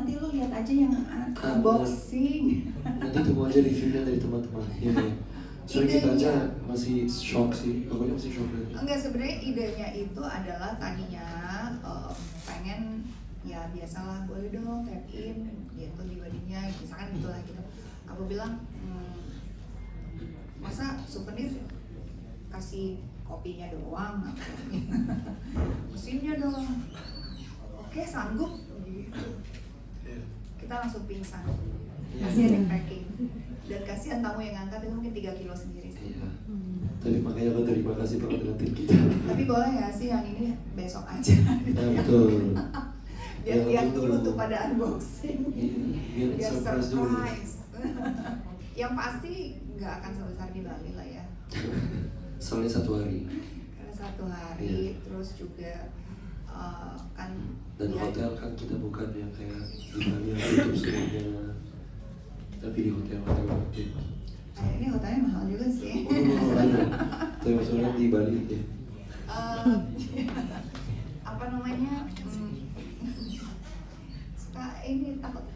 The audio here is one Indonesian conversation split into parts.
nanti lo lihat aja yang unboxing. Nanti tunggu aja reviewnya dari teman-teman. Iya. Soalnya kita aja masih shock sih, pokoknya masih shock dari. Enggak, sebenarnya idenya itu adalah tadinya pengen ya biasalah, boleh dong tap in gitu di bodinya, misalkan gitulah gitu. Aku bilang masa souvenir kasih kopinya doang, mesinnya dong. Oke, sanggup gitu. Kita langsung pingsan. Kasihan yang packing. Dan kasihan tamu yang ngangkat itu mungkin 3 kilo sendiri sih. Iya. Tapi makanya aku terima kasih banget dengan tim kita. Tapi boleh nggak sih yang ini besok aja? Ya betul. Biar Ya, lihat betul. dulu tuh pada unboxing. Iya, biar surprise dulu. Yang pasti nggak akan sebesar di Bali lah ya. Soalnya 1 hari. Karena 1 hari, terus juga kan. Dan ya, hotel kan kita bukan yang kayak di Bali yang tutup semuanya. Kita pilih hotel-hotel gitu. ini hotelnya mahal juga sih. Tapi maksudnya di Bali ya. Apa namanya? Suka ini takut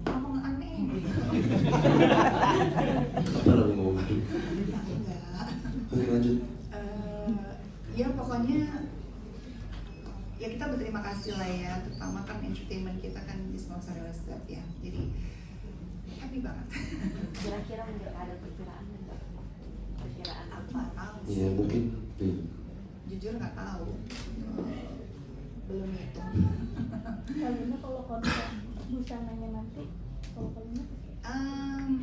ngomong aneh. Apa namanya ngomong? Enggak. Oke, lanjut. Ya pokoknya ya kita berterima kasih lah ya, terutama kan entertainment kita kan disponsori oleh Step ya, jadi happy banget. Kira-kira ada perkiraan nggak? Perkiraan Aku nggak tahu sih. Iya mungkin. Jujur nggak tahu. Belum itu. Kalina kalau konsep busananya nanti, kalau Kalina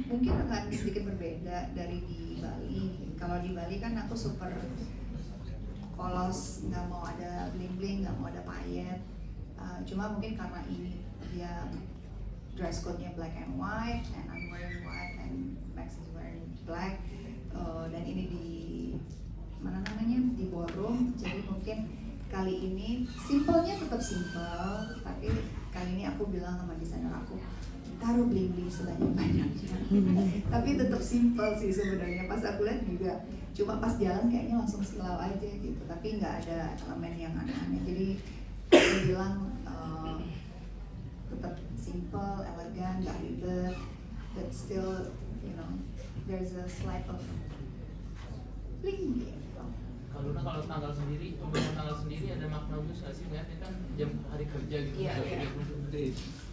mungkin akan sedikit berbeda dari di Bali. Kalau di Bali kan aku super polos, nggak mau ada bling bling, nggak mau ada payen. Cuma mungkin karena ini dia dress code-nya black and white, and I'm wearing white and Max is wearing black, dan ini di mana namanya di ballroom, jadi mungkin kali ini simpelnya tetap simple, tapi kali ini aku bilang sama desainer aku taruh bling bling sebanyak-banyaknya, tapi tetap simple sih sebenarnya. Pas aku lihat juga, cuma pas jalan kayaknya langsung silau aja gitu, tapi nggak ada elemen yang aneh-aneh. Jadi aku bilang tetap simple, elegan, nggak ribet, but still, you know, there's a slight of bling gitu. Kalau tanggal sendiri, pembagian tanggal sendiri ada makna khusus nggak sih? Ini kan jam hari kerja gitu. Iya, iya.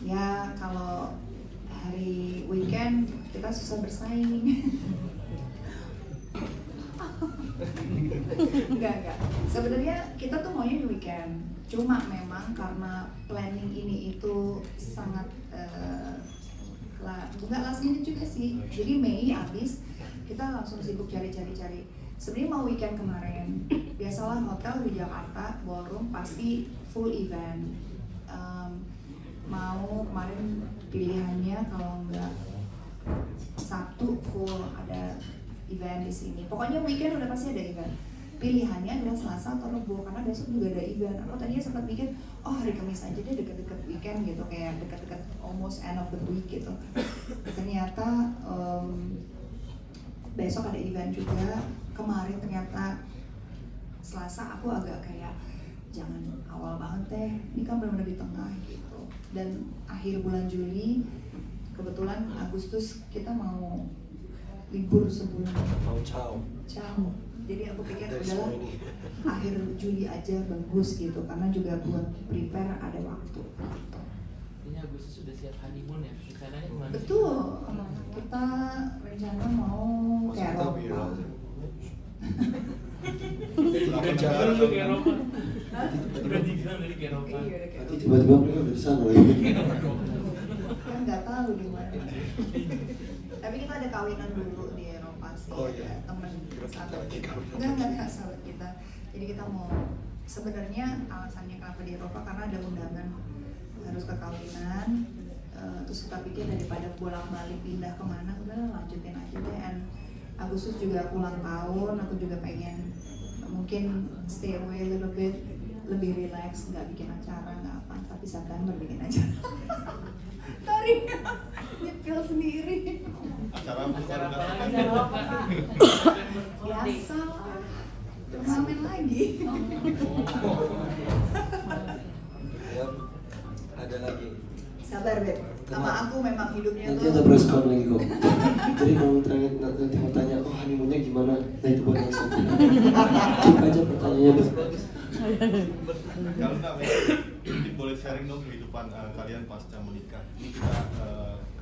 Ya kalau hari weekend kita susah bersaing. Enggak. Sebenarnya kita tuh maunya di weekend. Cuma memang karena planning ini itu sangat bukan last minute juga sih. Jadi Mei habis kita langsung sibuk cari. Sebenarnya mau weekend kemarin. Biasalah hotel di Jakarta, ballroom pasti full event. Mau kemarin pilihannya kalau enggak Sabtu full ada event di sini. Pokoknya weekend udah pasti ada event. Pilihannya adalah Selasa atau Rabu karena besok juga ada event. Aku tadinya sempat mikir, oh hari Kamis aja deh, deket-deket weekend gitu, kayak deket-deket almost end of the week gitu. Ternyata besok ada event juga. Kemarin ternyata Selasa aku agak kayak jangan awal banget deh, ini kan benar-benar di tengah gitu. Dan akhir bulan Juli, kebetulan Agustus kita mau libur sebulan. Mau ciao. Jadi aku pikir adalah akhir Juli aja bagus gitu, karena juga buat prepare ada waktu. Ini Agustus sudah siap honeymoon ya? Rencananya kemana? Betul, kita rencana mau ke Eropa. Jangan lu ke Eropa. Udah dibilang dari ke Eropa. Iya, udah ke Nanti Eropa. tiba-tiba mereka udah di sana lagi. Kan nggak tahu di mana. Tapi kita ada kawinan dulu di Eropa sih. Oh, iya. Temen sahabat kita. Enggak sahabat kita. Jadi kita mau, sebenarnya alasannya kenapa di Eropa karena ada undangan harus ke kawinan. Terus kita pikir daripada bolak-balik pindah kemana, udah lanjutin aja deh. And Agustus juga ulang tahun, aku juga pengen mungkin stay away a little bit, lebih relax, nggak bikin acara, nggak apa, tapi September bikin acara. Sorry, nyepil sendiri. Acara apa lagi? Biasa lah, turnamen lagi. Ya, ada lagi. Sabar Beb, sama aku memang hidupnya Nanti tuh ada press con lagi kok. Jadi kalau nanti mau tanya, oh honeymoonnya gimana? Nah itu buat langsung. Keep aja pertanyaannya. Beb. Kalau nggak, mungkin boleh sharing dong kehidupan kalian pasca menikah. Ini kita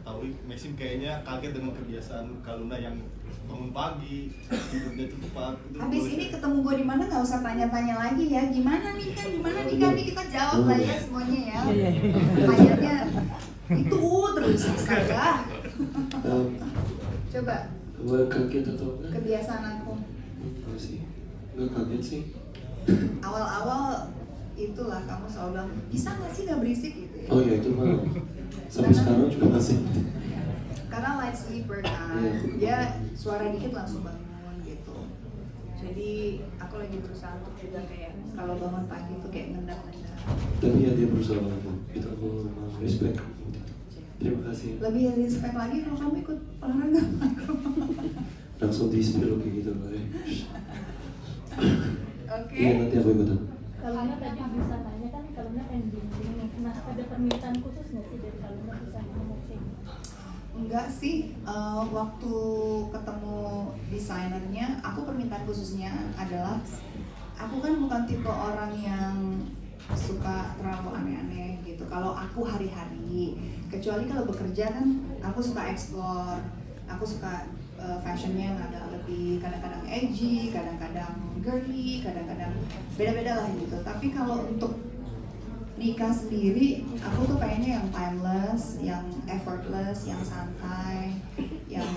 ketahui Maxim kayaknya kaget dengan kebiasaan Kaluna yang bangun pagi, tidurnya itu tepat. Itu habis boleh ini share. ketemu gue di mana nggak usah tanya-tanya lagi ya, gimana nikah nih kita jawab lah ya semuanya ya. Akhirnya itu terus astaga. Coba Gue kaget atau enggak? kebiasaan aku Enggak sih, enggak kaget sih. awal-awal itulah kamu selalu bilang bisa nggak sih nggak berisik gitu ya. Oh ya itu mah sampai sekarang juga masih. Karena light sleeper kan, Iya. dia suara dikit langsung bangun gitu. Jadi aku lagi berusaha untuk juga kayak kalau bangun pagi tuh kayak ngendap-ngendap. Tapi ya dia berusaha banget. Itu aku respect. Terima kasih. Lebih respect lagi kalau kamu ikut olahraga sama aku. Langsung di spill kayak gitu lah. Oke. Iya nanti aku ikutan. Kalau nggak tadi bisa nanya kan kalau nggak ending nih. Nah ada permintaan khusus nggak sih dari kalau nggak bisa ngomong kayak gitu? Enggak sih, waktu ketemu desainernya, aku permintaan khususnya adalah aku kan bukan tipe orang yang suka terlalu aneh-aneh gitu. Kalau aku hari-hari, kecuali kalau bekerja kan aku suka explore, aku suka fashionnya yang agak lebih kadang-kadang edgy, kadang-kadang girly, kadang-kadang beda-beda lah gitu. Tapi kalau untuk nikah sendiri, aku tuh pengennya yang timeless, yang effortless, yang santai, yang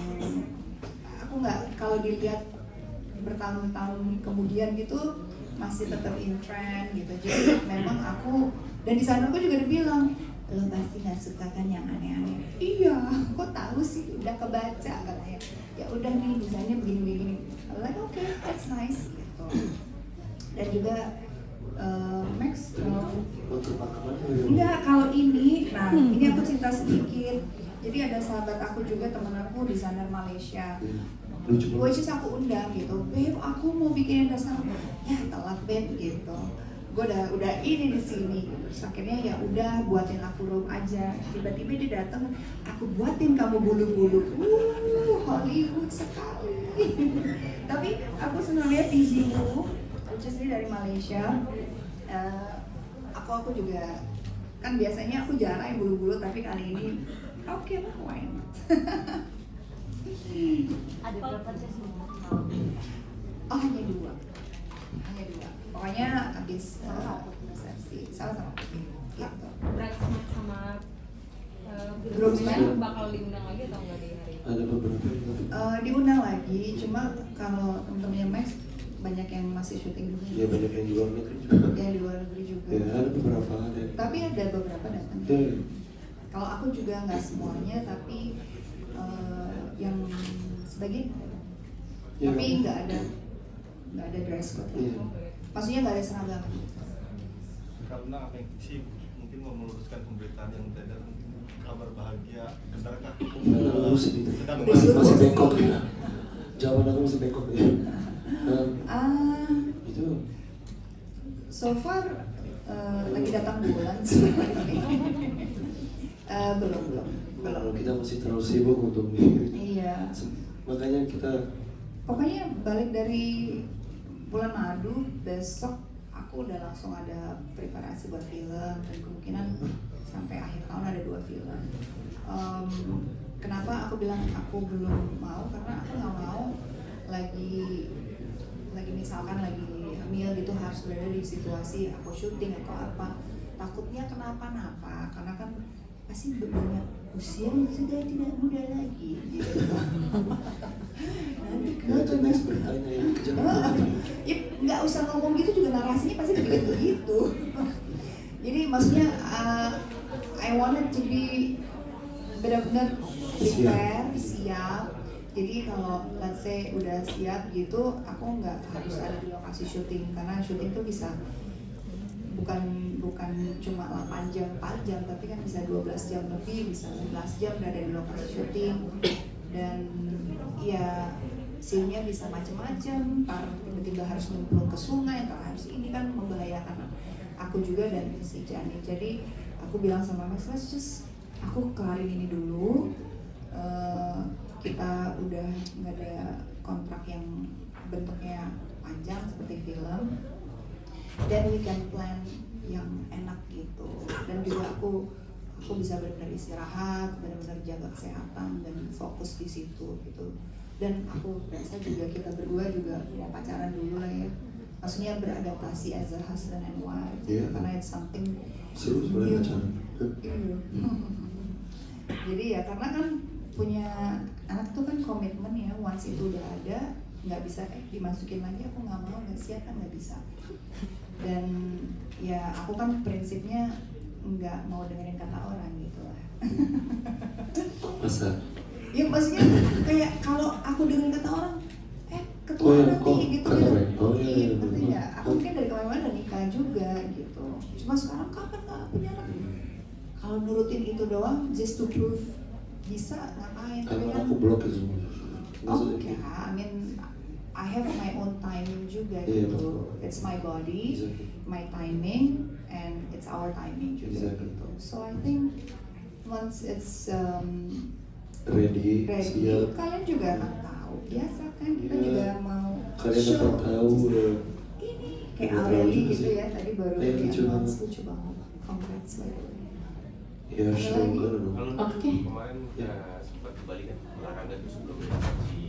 aku nggak kalau dilihat bertahun-tahun kemudian gitu masih tetap in trend gitu. Jadi memang aku dan desainerku juga udah bilang lo pasti nggak suka kan yang aneh-aneh. Iya, kok tahu sih udah kebaca katanya. Ya udah nih desainnya begini-begini. I'm like okay, that's nice gitu. Dan juga Max kalau Untuk makanan enggak, kalau ini, nah ini aku cerita sedikit. Jadi ada sahabat aku juga, temen aku desainer Malaysia. lucu Which is aku undang gitu, Beb aku mau bikin dasar, ya telat Beb gitu. Gue udah ini di sini. Terus akhirnya ya udah buatin aku room aja. Tiba-tiba dia datang, aku buatin kamu bulu-bulu. Hollywood sekali. Tapi aku senang lihat di Zimu, which is dia dari Malaysia. Aku juga kan biasanya aku jarang yang bulu-bulu, tapi kali ini oke lah, why not? Ada berapa dress nih? Oh hanya dua. Pokoknya habis resepsi sama-sama gitu. Bridesmaid sama Groomsmen. groomsmen bakal diundang lagi atau enggak di hari ini? ada beberapa yang Diundang lagi, cuma kalau temen-temennya Max banyak yang masih syuting juga. ya banyak yang di luar negeri juga. Ya di luar negeri juga. Ya ada beberapa ada. Tapi ada beberapa datang. Ya, Kalau aku juga nggak semuanya, tapi yang sebagian ada. Ya, Tapi kamu- nggak ada dress code. Iya. Maksudnya nggak ada seragam. Karena apa yang sih mungkin mau meluruskan pemberitaan yang beredar, kabar bahagia benarkah? Aku sedih. Sedang Masih bengkok ya. Jawaban aku masih bengkok ya. Itu So far lagi datang bulan sebenarnya. Belum. kalau kita masih terlalu sibuk untuk ini. Iya. Makanya kita Pokoknya balik dari bulan madu, besok aku udah langsung ada preparasi buat film dan kemungkinan sampai akhir tahun ada 2 film. Kenapa aku bilang aku belum mau? Karena aku nggak mau lagi misalkan lagi hamil gitu harus berada di situasi aku syuting atau apa. Takutnya kenapa-napa karena kan pasti banyak usia sudah tidak muda lagi gitu. Nanti ya kenapa next beritanya yang jangan. Ya nggak usah ngomong gitu juga narasinya pasti dibikin begitu. Jadi maksudnya I wanted to be benar-benar prepare, siap. Jadi kalau let's say udah siap gitu, aku nggak harus ada di lokasi syuting karena syuting tuh bisa bukan cuma 8 jam, 4 jam, tapi kan bisa 12 jam lebih, bisa 11 jam berada di lokasi syuting. Dan ya scene-nya bisa macam-macam, ntar tiba-tiba harus nyemplung ke sungai, ntar harus ini kan membahayakan aku juga dan si Jani. Jadi aku bilang sama Max, let's just aku kelarin ini dulu. Kita udah nggak ada kontrak yang bentuknya panjang seperti film, dan we can plan yang enak gitu. Dan juga aku bisa benar-benar istirahat, benar-benar jaga kesehatan dan fokus di situ gitu. Dan aku rasa juga kita berdua juga mau pacaran dulu lah ya, maksudnya beradaptasi as a husband and wife. Iya. Karena it's something Seru sebenarnya new. pacaran. Iya. Jadi ya karena kan punya anak tuh kan komitmen ya, once itu udah ada nggak bisa dimasukin lagi, aku nggak mau, nggak siap kan nggak bisa. Dan ya aku kan prinsipnya nggak mau dengerin kata orang gitu lah. Masa? Ya maksudnya kayak kalau aku dengerin kata orang, ketua Oh, iya, nanti oh, gitu kata gitu. orang. Oh, iya, iya, Ngerti iya. nggak? Aku mungkin dari kemarin udah nikah juga gitu. Cuma sekarang kapan nggak punya anak? Kalau nurutin itu doang, just to prove bisa ngapain? Tapi Kalau kan aku blok itu semua. oke, I mean I have my own timing juga Iya, gitu. betul. It's my body, Exactly. my timing, and it's our timing juga Exactly. gitu. So I think once it's Ready, ready, siap. kalian juga akan tahu. Biasa kan kita Iya. juga mau Kalian show. akan tahu udah. Ini kayak Udah tahu Aureli juga gitu sih. ya, tadi baru Iya, di lucu announce, banget. lucu banget. Congrats by the way. Ya, Ada show lagi? kan dong. Kalau Oke. kemarin Ya. sempat kembali kan olahraga tuh sebelum ngaji,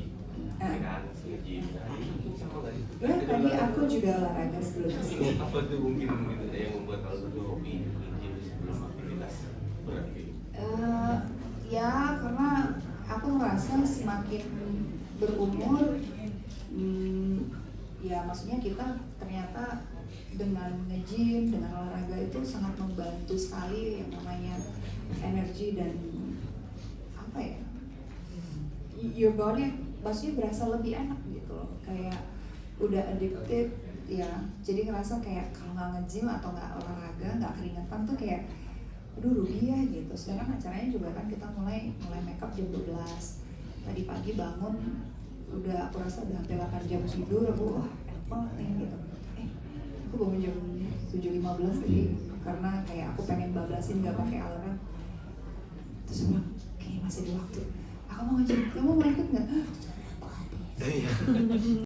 Ah. ya kan, ngaji hari itu sama nggak sih? Ya, tadi aku juga olahraga sebelum kesini. Apa tuh mungkin gitu yang membuat kalau berdua hobi ngaji sebelum aktivitas berat gitu? Ya karena aku merasa semakin berumur, ya maksudnya kita ternyata dengan nge-gym, dengan olahraga itu sangat membantu sekali yang namanya energi dan apa ya, your body maksudnya berasa lebih enak gitu loh, kayak udah addicted ya, jadi ngerasa kayak kalau nggak nge-gym atau nggak olahraga, nggak keringetan tuh kayak aduh rugi ya gitu. Sedangkan acaranya juga kan kita mulai makeup jam 12 tadi pagi, bangun udah aku rasa udah hampir 8 jam tidur, aku wah enak banget nih gitu. Aku bangun jam 7.15 tadi karena kayak aku pengen bablasin nggak pakai alarm. Terus aku bilang kayaknya masih ada waktu, aku mau ngaji, kamu mau ikut nggak?